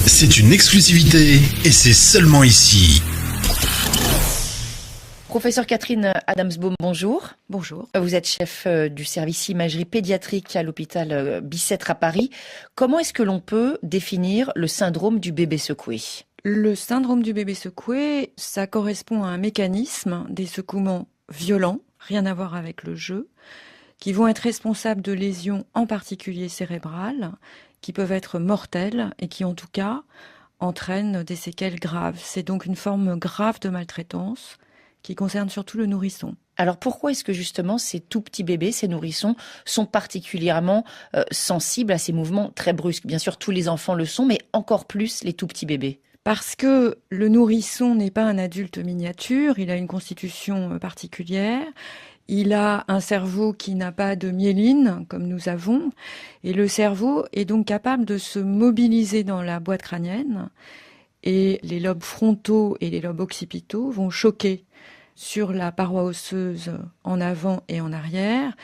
C'est une exclusivité et c'est seulement ici. Professeur Catherine Adamsbaum, bonjour. Bonjour. Vous êtes chef du service imagerie pédiatrique à l'hôpital Bicêtre à Paris. Comment est-ce que l'on peut définir le syndrome du bébé secoué ? Le syndrome du bébé secoué, ça correspond à un mécanisme des secouements violents, rien à voir avec le jeu, qui vont être responsables de lésions en particulier cérébrales, qui peuvent être mortelles et qui en tout cas entraînent des séquelles graves. C'est donc une forme grave de maltraitance qui concerne surtout le nourrisson. Alors pourquoi est-ce que justement ces tout petits bébés, ces nourrissons, sont particulièrement sensibles à ces mouvements très brusques ? Bien sûr, tous les enfants le sont, mais encore plus les tout petits bébés. Parce que le nourrisson n'est pas un adulte miniature, il a une constitution particulière, il a un cerveau qui n'a pas de myéline comme nous avons, et le cerveau est donc capable de se mobiliser dans la boîte crânienne, et les lobes frontaux et les lobes occipitaux vont choquer sur la paroi osseuse en avant et en arrière.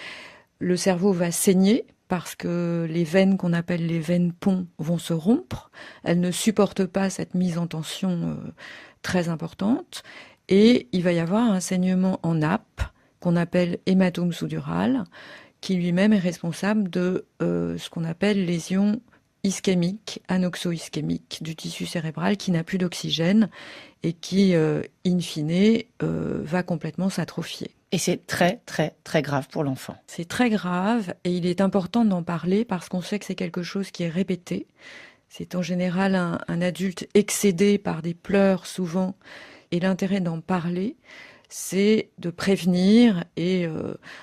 Le cerveau va saigner parce que les veines qu'on appelle les veines ponts vont se rompre. Elles ne supportent pas cette mise en tension très importante. Et il va y avoir un saignement en nappe qu'on appelle hématome sous-dural, qui lui-même est responsable de ce qu'on appelle lésion ischémique, anoxo-ischémique du tissu cérébral qui n'a plus d'oxygène et qui, in fine, va complètement s'atrophier. Et c'est très, très, très grave pour l'enfant. C'est très grave et il est important d'en parler parce qu'on sait que c'est quelque chose qui est répété. C'est en général un adulte excédé par des pleurs souvent. Et l'intérêt d'en parler, c'est de prévenir et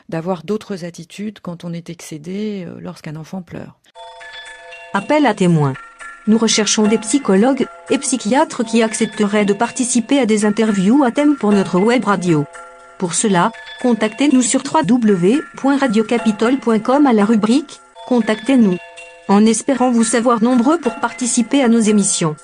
d'avoir d'autres attitudes quand on est excédé lorsqu'un enfant pleure. Appel à témoins. Nous recherchons des psychologues et psychiatres qui accepteraient de participer à des interviews à thème pour notre web radio. Pour cela, contactez-nous sur www.radiocapitole.com à la rubrique « Contactez-nous » en espérant vous savoir nombreux pour participer à nos émissions.